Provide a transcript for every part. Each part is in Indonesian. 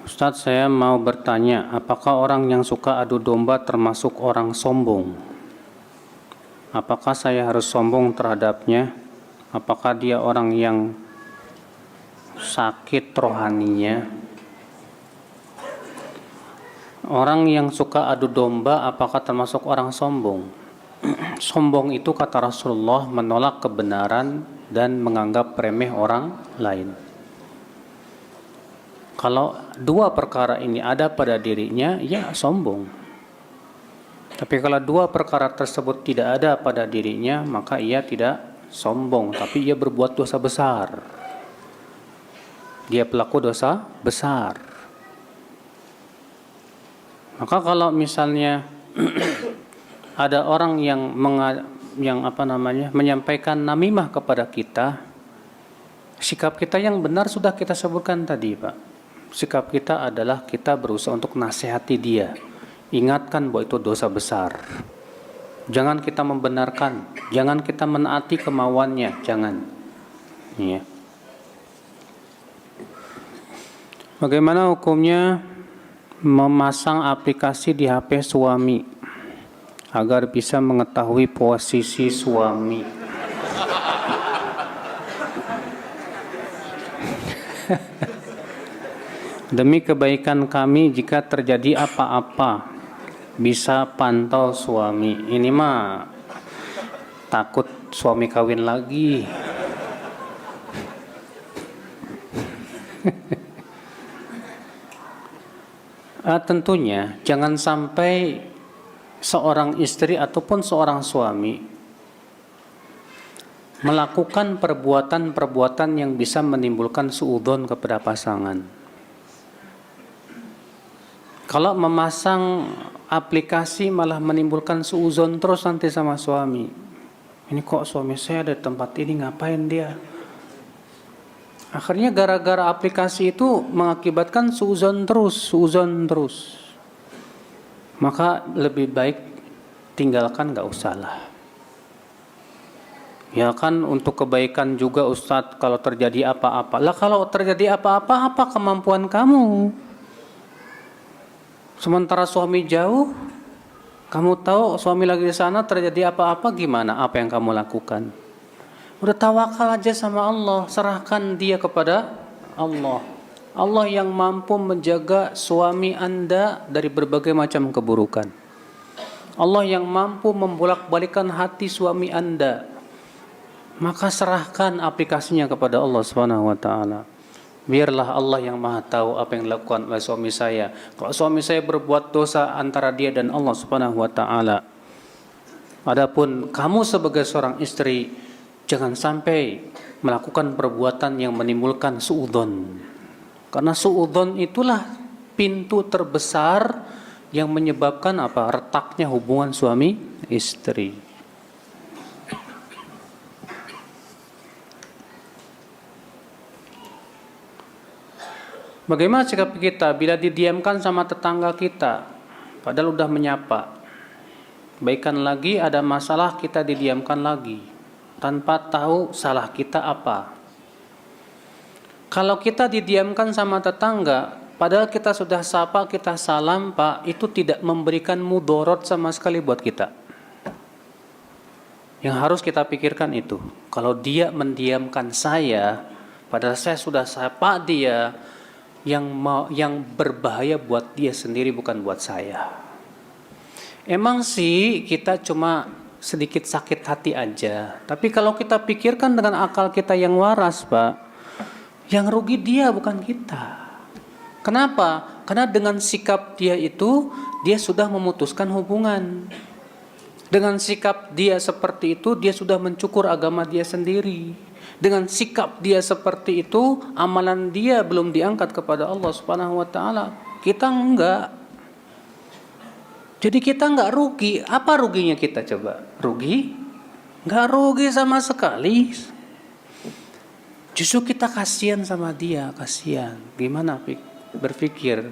Ustadz, saya mau bertanya, apakah orang yang suka adu domba termasuk orang sombong? Apakah saya harus sombong terhadapnya? Apakah dia orang yang sakit rohaninya? Orang yang suka adu domba apakah termasuk orang sombong? Sombong itu kata Rasulullah menolak kebenaran dan menganggap remeh orang lain. Kalau dua perkara ini ada pada dirinya, ya sombong. Tapi kalau dua perkara tersebut tidak ada pada dirinya, maka ia tidak sombong, tapi ia berbuat dosa besar. Dia pelaku dosa besar. Maka kalau misalnya ada orang yang menyampaikan namimah kepada kita, sikap kita yang benar sudah kita sebutkan tadi, Pak. Sikap kita adalah kita berusaha untuk nasihati dia, ingatkan bahwa itu dosa besar. Jangan kita membenarkan, jangan kita menaati kemauannya, jangan. Ya. Bagaimana hukumnya memasang aplikasi di HP suami agar bisa mengetahui posisi suami? Demi kebaikan kami, jika terjadi apa-apa bisa pantau suami. Ini mah takut suami kawin lagi. Tentunya jangan sampai seorang istri ataupun seorang suami melakukan perbuatan-perbuatan yang bisa menimbulkan suudzon kepada pasangan. Kalau memasang aplikasi malah menimbulkan suudzon terus nanti sama suami. Ini kok suami saya ada di tempat ini, ngapain dia? Akhirnya gara-gara aplikasi itu mengakibatkan suudzon terus. Maka lebih baik tinggalkan, gak usah lah. Ya kan untuk kebaikan juga Ustadz, kalau terjadi apa-apa. Lah kalau terjadi apa-apa, apa kemampuan kamu? Sementara suami jauh, kamu tahu suami lagi di sana, terjadi apa-apa gimana? Apa yang kamu lakukan? Udah tawakal aja sama Allah, serahkan dia kepada Allah. Allah yang mampu menjaga suami Anda dari berbagai macam keburukan. Allah yang mampu membolak-balikan hati suami Anda. Maka serahkan aplikasinya kepada Allah Subhanahu wa taala. Biarlah Allah yang Maha tahu apa yang dilakukan oleh suami saya. Kalau suami saya berbuat dosa antara dia dan Allah Subhanahu wa taala. Adapun kamu sebagai seorang istri, jangan sampai melakukan perbuatan yang menimbulkan suudzon. Karena suudzon itulah pintu terbesar yang menyebabkan retaknya hubungan suami istri. Bagaimana sikap kita bila didiamkan sama tetangga kita, padahal udah menyapa? Baikan lagi, ada masalah kita didiamkan lagi, tanpa tahu salah kita apa. Kalau kita didiamkan sama tetangga, padahal kita sudah sapa, kita salam, Pak, itu tidak memberikan mudorot sama sekali buat kita. Yang harus kita pikirkan itu, kalau dia mendiamkan saya, padahal saya sudah sapa dia, yang berbahaya buat dia sendiri bukan buat saya. Emang sih kita cuma sedikit sakit hati aja, tapi kalau kita pikirkan dengan akal kita yang waras, Pak, yang rugi dia bukan kita. Kenapa? Karena dengan sikap dia itu, dia sudah memutuskan hubungan. Dengan sikap dia seperti itu, dia sudah mencukur agama dia sendiri. Dengan sikap dia seperti itu, amalan dia belum diangkat kepada Allah Subhanahu wa taala. Kita enggak. Jadi kita enggak rugi. Apa ruginya kita coba? Rugi? Enggak rugi sama sekali. Justru kita kasihan sama dia, kasihan. Gimana berpikir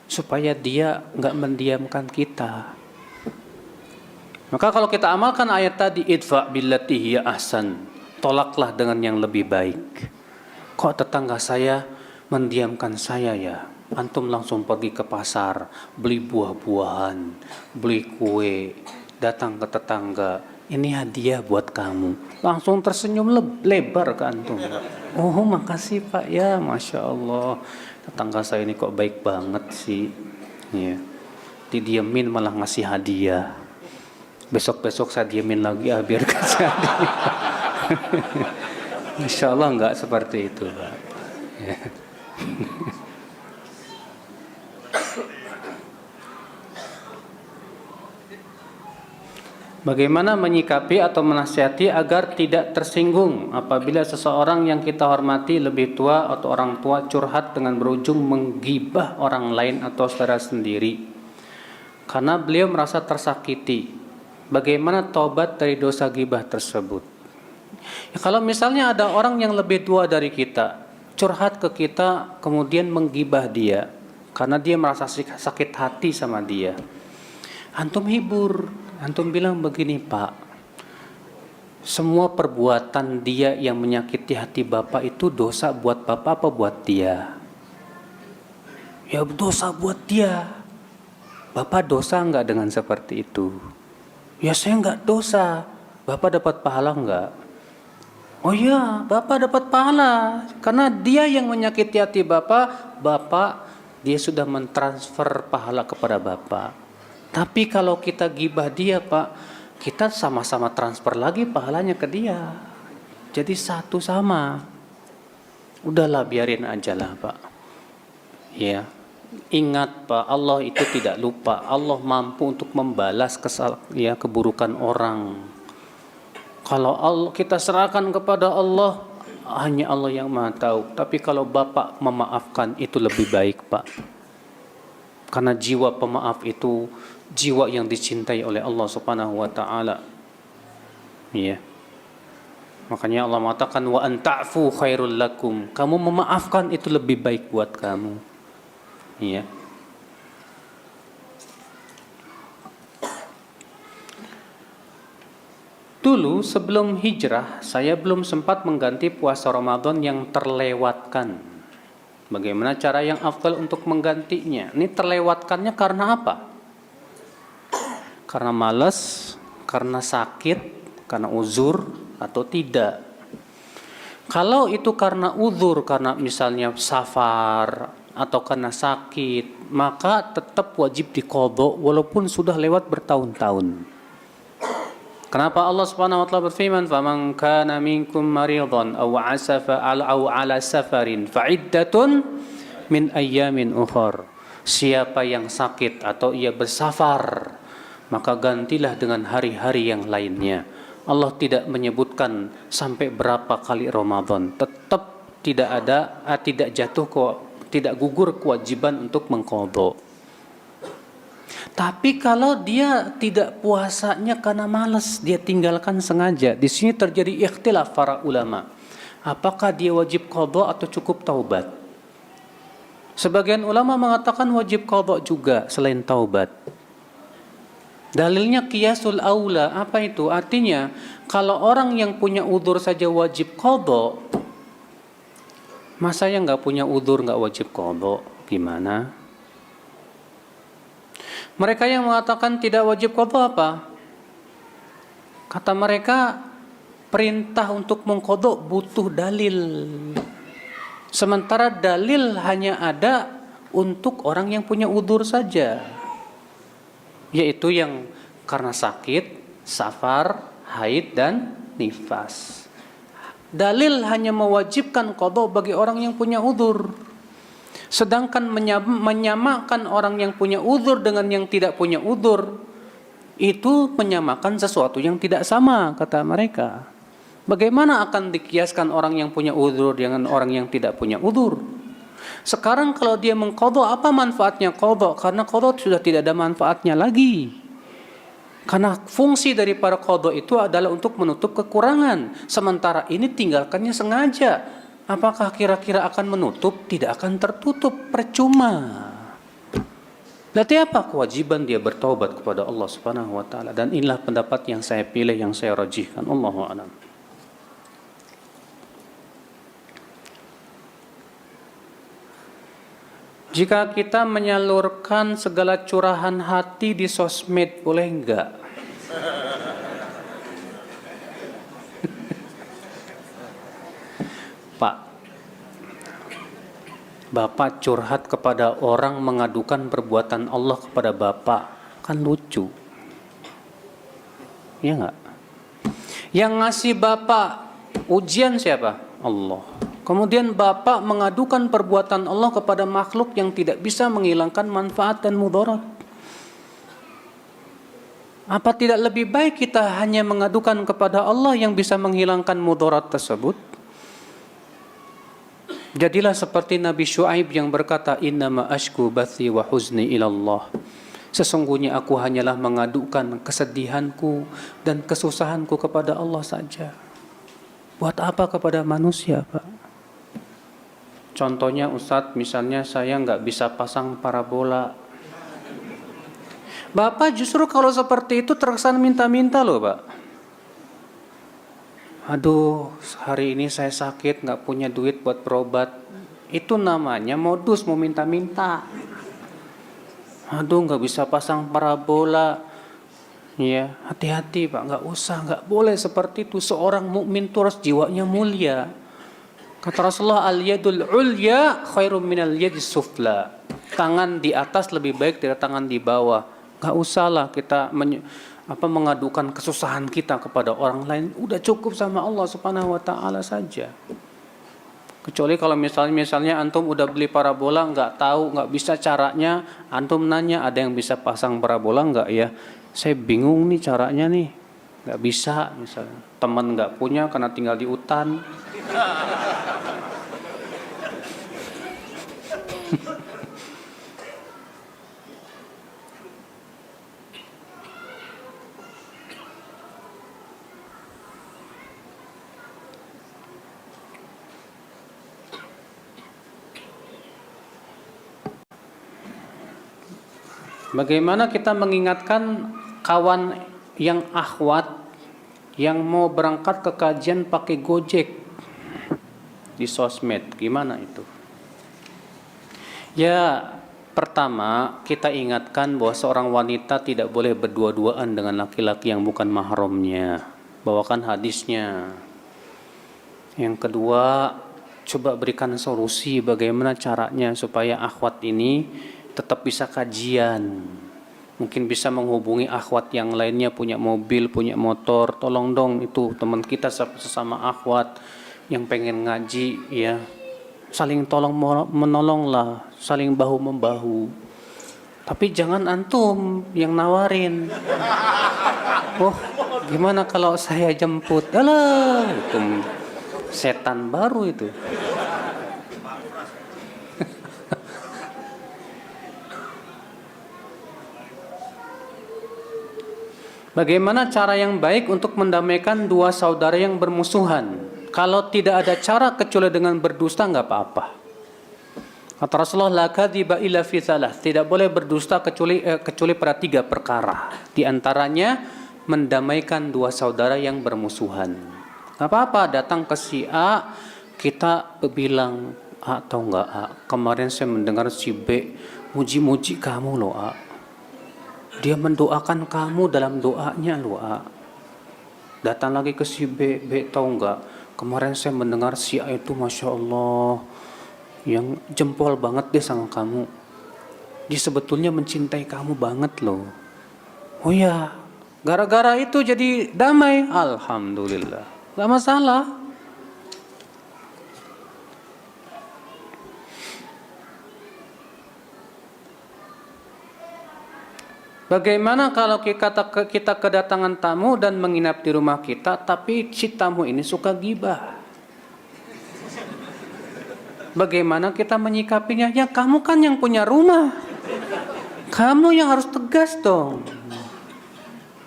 supaya dia enggak mendiamkan kita. Maka kalau kita amalkan ayat tadi, idfa billati hiya ahsan, tolaklah dengan yang lebih baik. Kok tetangga saya mendiamkan saya ya? Antum langsung pergi ke pasar, beli buah-buahan, beli kue, datang ke tetangga, ini hadiah buat kamu. Langsung tersenyum lebar ke antum. Oh makasih Pak ya, Masya Allah. Tetangga saya ini kok baik banget sih. Ya. Didiamin malah ngasih hadiah. Besok-besok saya diamin lagi biar kasih hadiah. Insya Allah enggak seperti itu Pak. Ya. Bagaimana menyikapi atau menasihati agar tidak tersinggung apabila seseorang yang kita hormati lebih tua atau orang tua curhat dengan berujung menggibah orang lain atau saudara sendiri karena beliau merasa tersakiti. Bagaimana taubat dari dosa gibah tersebut? Ya, kalau misalnya ada orang yang lebih tua dari kita curhat ke kita kemudian menggibah dia karena dia merasa sakit hati sama dia, antum hibur. Antum bilang begini Pak, semua perbuatan dia yang menyakiti hati Bapak itu dosa buat Bapak apa buat dia? Ya dosa buat dia. Bapak dosa enggak dengan seperti itu? Ya saya enggak dosa. Bapak dapat pahala enggak? Oh iya, Bapak dapat pahala. Karena dia yang menyakiti hati Bapak, dia sudah mentransfer pahala kepada Bapak. Tapi kalau kita gibah dia Pak, kita sama-sama transfer lagi pahalanya ke dia. Jadi satu sama. Udahlah biarin aja lah Pak. Ya, ingat Pak, Allah itu tidak lupa. Allah mampu untuk membalas keburukan orang. Kalau kita serahkan kepada Allah, hanya Allah yang Maha tahu. Tapi kalau Bapak memaafkan itu lebih baik Pak. Karena jiwa pemaaf itu jiwa yang dicintai oleh Allah Subhanahu wa taala. Iya. Makanya Allah mengatakan wa anta'fu khairul lakum. Kamu memaafkan itu lebih baik buat kamu. Iya. Dulu sebelum hijrah, saya belum sempat mengganti puasa Ramadan yang terlewatkan. Bagaimana cara yang afdal untuk menggantinya? Ini terlewatkannya karena apa? Karena malas, karena sakit, karena uzur, atau tidak. Kalau itu karena uzur, karena misalnya safar, atau karena sakit, maka tetap wajib diqadha walaupun sudah lewat bertahun-tahun. Kenapa Allah Subhanahu wa taala berfirman, "Faman kana minkum maridan aw ala safarin fa'iddatun min ayyamin ukhar." Siapa yang sakit atau ia bersafar, maka gantilah dengan hari-hari yang lainnya. Allah tidak menyebutkan sampai berapa kali Ramadan. Tetap tidak gugur kewajiban untuk mengqadha. Tapi kalau dia tidak puasanya karena malas, dia tinggalkan sengaja. Di sini terjadi ikhtilaf para ulama. Apakah dia wajib qadha atau cukup taubat? Sebagian ulama mengatakan wajib qadha juga selain taubat. Dalilnya qiyasul aula. Apa itu? Artinya kalau orang yang punya udzur saja wajib qadha, masa yang enggak punya udzur enggak wajib qadha? Gimana? Mereka yang mengatakan tidak wajib qadha apa? Kata mereka, perintah untuk mengqadha butuh dalil. Sementara dalil hanya ada untuk orang yang punya udzur saja. Yaitu yang karena sakit, safar, haid dan nifas. Dalil hanya mewajibkan qadha bagi orang yang punya udzur. Sedangkan menyamakan orang yang punya udzur dengan yang tidak punya udzur, itu menyamakan sesuatu yang tidak sama, kata mereka. Bagaimana akan dikiaskan orang yang punya udzur dengan orang yang tidak punya udzur? Sekarang kalau dia mengqadha, apa manfaatnya qadha? Karena qadha sudah tidak ada manfaatnya lagi. Karena fungsi dari para qadha itu adalah untuk menutup kekurangan. Sementara ini tinggalkannya sengaja. Apakah kira-kira akan menutup? Tidak akan tertutup, percuma. Berarti apa? Kewajiban dia bertaubat kepada Allah Subhanahu wa taala. Dan inilah pendapat yang saya pilih, yang saya rajihkan. Allahu a'lam. Jika kita menyalurkan segala curahan hati di sosmed, boleh enggak? Pak, Bapak curhat kepada orang mengadukan perbuatan Allah kepada Bapak, kan lucu. Iya enggak? Yang ngasih Bapak ujian siapa? Allah. Kemudian Bapak mengadukan perbuatan Allah kepada makhluk yang tidak bisa menghilangkan manfaat dan mudarat. Apa tidak lebih baik kita hanya mengadukan kepada Allah yang bisa menghilangkan mudarat tersebut? Jadilah seperti Nabi Syuaib yang berkata, innama ashku bathi wa huzni ilallah. Sesungguhnya aku hanyalah mengadukan kesedihanku dan kesusahanku kepada Allah saja. Buat apa kepada manusia, Pak? Contohnya Ustadz, misalnya saya nggak bisa pasang parabola. Bapak justru kalau seperti itu terkesan minta-minta loh, Pak. Aduh, hari ini saya sakit, nggak punya duit buat berobat. Itu namanya modus, mau minta-minta. Aduh, nggak bisa pasang parabola. Ya, hati-hati Pak, nggak usah, nggak boleh seperti itu. Seorang mukmin itu harus jiwanya mulia. Kata Rasulullah, al-yadul ulya khairum minal yadis sufla. Tangan di atas lebih baik dari tangan di bawah. Nggak usahlah kita mengadukan kesusahan kita kepada orang lain. Udah cukup sama Allah Subhanahu wa taala saja. Kecuali kalau misalnya antum udah beli parabola, nggak tahu, nggak bisa caranya, antum nanya, ada yang bisa pasang parabola nggak ya? Saya bingung nih caranya nih, nggak bisa misalnya. Teman nggak punya karena tinggal di hutan. Bagaimana kita mengingatkan kawan yang akhwat yang mau berangkat ke kajian pakai Gojek di sosmed? Gimana itu? Ya, pertama kita ingatkan bahwa seorang wanita tidak boleh berdua-duaan dengan laki-laki yang bukan mahramnya. Bawakan hadisnya. Yang kedua, coba berikan solusi bagaimana caranya supaya akhwat ini tetap bisa kajian. Mungkin bisa menghubungi akhwat yang lainnya, punya mobil, punya motor. Tolong dong itu teman kita sesama akhwat yang pengen ngaji, ya. Saling tolong menolong lah, saling bahu membahu. Tapi jangan antum yang nawarin. Oh, gimana kalau saya jemput? Alah, itu setan baru itu. Bagaimana cara yang baik untuk mendamaikan dua saudara yang bermusuhan? Kalau tidak ada cara kecuali dengan berdusta, nggak apa-apa. Kata Rasulullah, la kadhiba illa fi thalath. Tidak boleh berdusta kecuali pada 3 perkara. Di antaranya mendamaikan dua saudara yang bermusuhan. Nggak apa-apa datang ke si A, kita bilang, A tahu nggak A? Kemarin saya mendengar si B muji-muji kamu loh A. Dia mendoakan kamu dalam doanya loh A. Datang lagi ke si B, B tahu nggak? Kemarin saya mendengar si A itu Masya Allah, yang jempol banget deh sama kamu. Dia sebetulnya mencintai kamu banget loh. Oh ya, gara-gara itu jadi damai. Alhamdulillah, nggak masalah. Bagaimana kalau kita kedatangan tamu dan menginap di rumah kita, tapi si tamu ini suka gibah? Bagaimana kita menyikapinya? Ya kamu kan yang punya rumah, kamu yang harus tegas dong.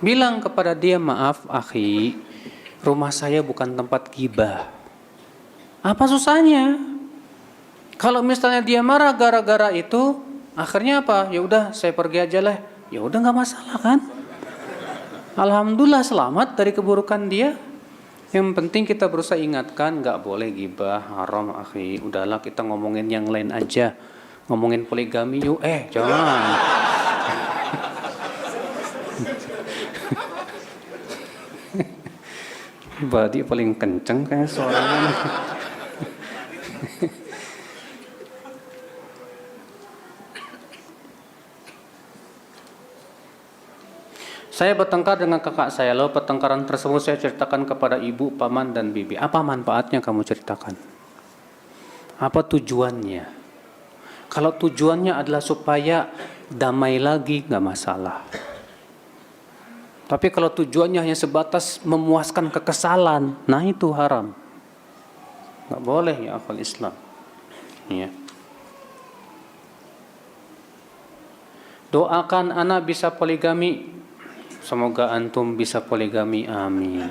Bilang kepada dia, maaf akhi, rumah saya bukan tempat gibah. Apa susahnya? Kalau misalnya dia marah gara-gara itu, akhirnya apa? Ya udah saya pergi aja lah. Ya udah nggak masalah kan? Alhamdulillah selamat dari keburukan dia. Yang penting kita berusaha ingatkan, nggak boleh gibah, haram akhi. Udahlah kita ngomongin yang lain aja, ngomongin poligami yuk, jangan. Badi paling kenceng kayak suaranya. Saya bertengkar dengan kakak saya, lalu pertengkaran tersebut saya ceritakan kepada ibu, paman, dan bibi. Apa manfaatnya kamu ceritakan? Apa tujuannya? Kalau tujuannya adalah supaya damai lagi, nggak masalah. Tapi kalau tujuannya hanya sebatas memuaskan kekesalan, nah itu haram. Nggak boleh ya akal Islam. Ya. Doakan anak bisa poligami. Semoga antum bisa poligami. Amin.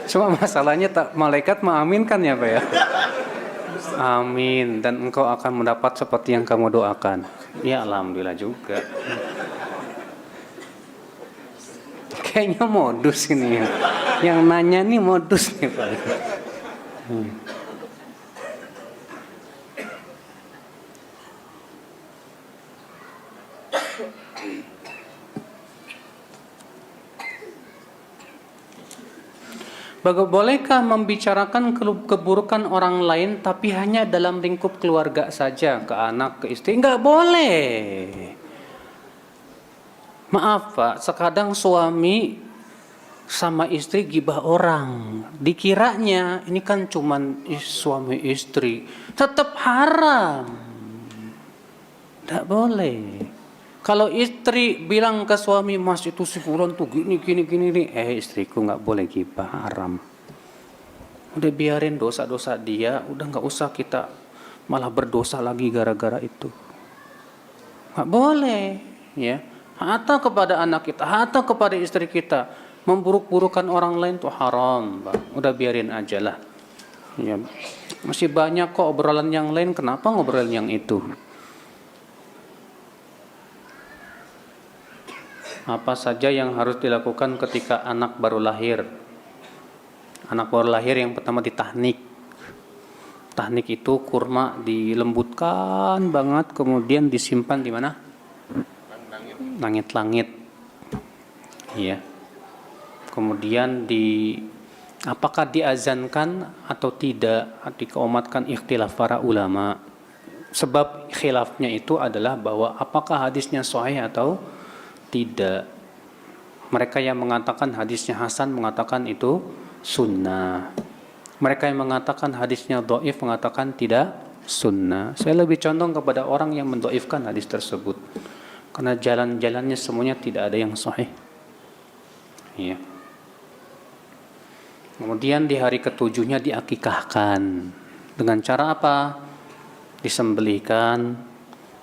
Cuma masalahnya malaikat mengaminkan ya Pak ya. Amin, dan engkau akan mendapat seperti yang kamu doakan. Ya alhamdulillah juga. Kayaknya modus ini ya. Yang nanya nih modus nih Pak. Bolehkah membicarakan keburukan orang lain tapi hanya dalam lingkup keluarga saja, ke anak, ke istri? Enggak boleh. Maaf Pak, sekadang suami sama istri gibah orang. Dikiranya ini kan cuman suami istri. Tetap haram. Enggak boleh. Kalau istri bilang ke suami, mas itu si fulan tuh gini. Istriku nggak boleh gibah, haram. Udah biarin dosa-dosa dia, udah nggak usah kita malah berdosa lagi gara-gara itu. Nggak boleh, ya. Atau kepada anak kita, atau kepada istri kita, memburuk-burukan orang lain tuh haram, Pak. Udah biarin aja lah. Ya. Masih banyak kok obrolan yang lain, kenapa ngobrol yang itu? Apa saja yang harus dilakukan ketika anak baru lahir? Anak baru lahir yang pertama ditahnik. Tahnik itu kurma dilembutkan banget, kemudian disimpan di mana? Langit-langit. Iya. Kemudian apakah diazankan atau tidak? Dikomatkan ikhtilaf para ulama. Sebab khilafnya itu adalah bahwa apakah hadisnya sahih atau tidak. Mereka yang mengatakan hadisnya hasan mengatakan itu sunnah. Mereka yang mengatakan hadisnya dhaif mengatakan tidak sunnah. Saya lebih condong kepada orang yang mendhaifkan hadis tersebut, karena jalan-jalannya semuanya tidak ada yang sahih. Ya. Kemudian di hari ketujuhnya diakikahkan. Dengan cara apa? Disembelihkan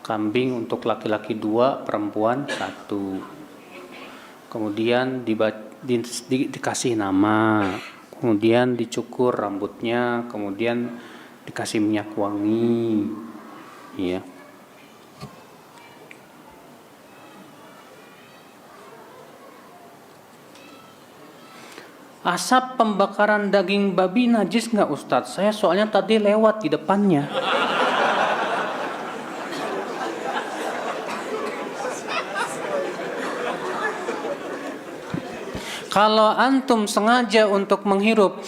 kambing untuk laki-laki 2, perempuan 1. Kemudian dikasih nama, kemudian dicukur rambutnya, kemudian dikasih minyak wangi, ya. Asap pembakaran daging babi najis nggak Ustadz? Saya soalnya tadi lewat di depannya. Kalau antum sengaja untuk menghirup,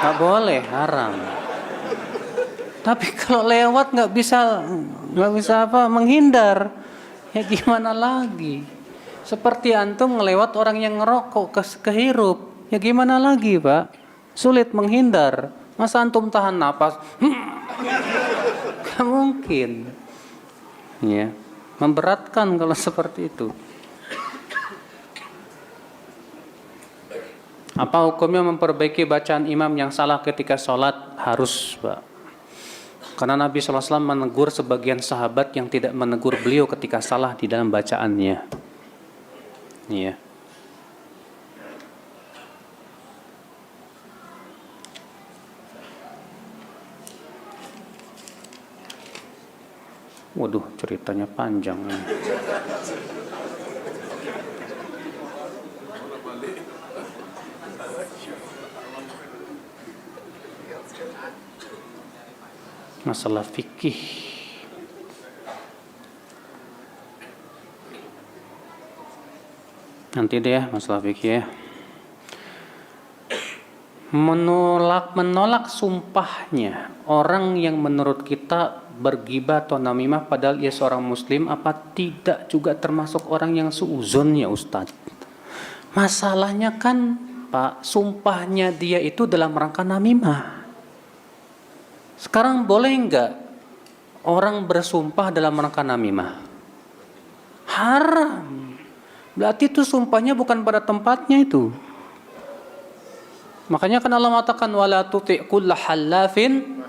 nggak boleh, haram. Tapi kalau lewat nggak bisa menghindar, ya gimana lagi? Seperti antum ngelewat orang yang ngerokok kehirup, ya gimana lagi Pak? Sulit menghindar. Masa antum tahan napas? Gak mungkin. Ya, memberatkan kalau seperti itu. Apa hukumnya memperbaiki bacaan imam yang salah ketika sholat? Harus, Pak. Karena Nabi SAW menegur sebagian sahabat yang tidak menegur beliau ketika salah di dalam bacaannya. Iya. Waduh, ceritanya panjang. masalah fikih. Nanti deh ya masalah fikih ya. Menolak sumpahnya orang yang menurut kita bergibah atau namimah padahal ia seorang muslim, apa tidak juga termasuk orang yang suuzon ya Ustadz? Masalahnya kan Pak, sumpahnya dia itu dalam rangka namimah. Sekarang boleh enggak orang bersumpah dalam rangka namimah? Haram. Berarti itu sumpahnya bukan pada tempatnya itu. Makanya kan Allah mengatakan wala tuti' kulla halafin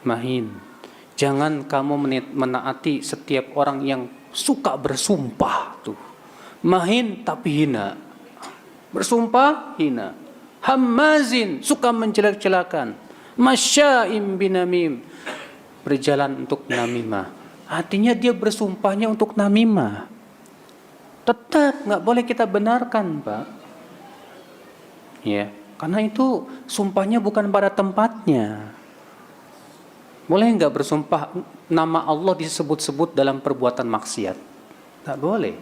mahin. Jangan kamu menaati setiap orang yang suka bersumpah tuh. Mahin tapi hina. Bersumpah hina. Hammazin, suka mencelak-celakan. Masya'im binamim, berjalan untuk namimah. Artinya dia bersumpahnya untuk namimah. Tetap nggak boleh kita benarkan, Pak. Ya. Karena itu sumpahnya bukan pada tempatnya. Boleh nggak bersumpah nama Allah disebut-sebut dalam perbuatan maksiat? Nggak boleh.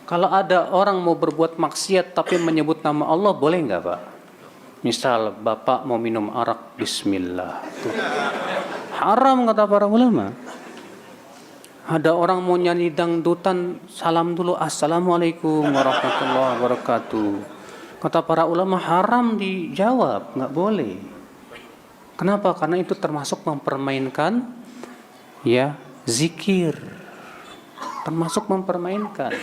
Kalau ada orang mau berbuat maksiat tapi menyebut nama Allah, boleh nggak Pak? Misal Bapak mau minum arak, Bismillah. Tuh. Haram kata para ulama. Ada orang mau nyanyi dangdutan, salam dulu, Assalamualaikum warahmatullahi wabarakatuh. Kata para ulama haram dijawab, nggak boleh. Kenapa? Karena itu termasuk mempermainkan ya zikir. Termasuk mempermainkan.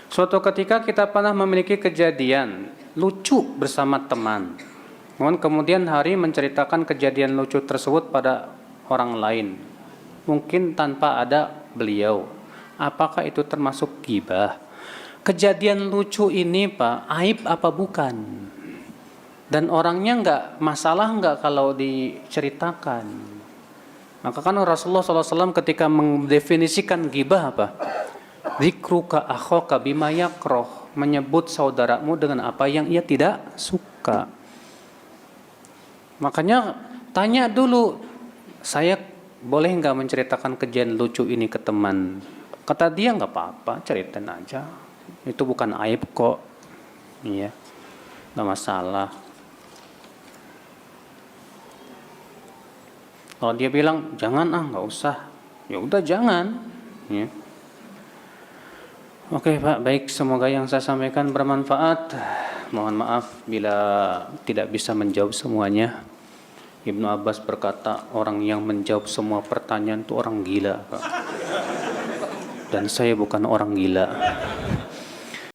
Suatu ketika kita pernah memiliki kejadian lucu bersama teman. Kemudian hari menceritakan kejadian lucu tersebut pada orang lain. Mungkin tanpa ada beliau. Apakah itu termasuk ghibah? Kejadian lucu ini Pak, aib apa bukan? Dan orangnya enggak masalah enggak kalau diceritakan? Maka kan Rasulullah SAW ketika mendefinisikan ghibah apa? Dzikruka akhaka bima yakrah, menyebut saudaramu dengan apa yang ia tidak suka. Makanya tanya dulu, saya boleh nggak menceritakan kejadian lucu ini ke teman? Kata dia nggak apa-apa, ceritain aja. Itu bukan aib kok, iya, nggak masalah. Kalau dia bilang jangan nggak usah, ya udah jangan. Ya. Oke Pak, baik, semoga yang saya sampaikan bermanfaat. Mohon maaf bila tidak bisa menjawab semuanya. Ibnu Abbas berkata, orang yang menjawab semua pertanyaan itu orang gila, Pak. Dan saya bukan orang gila.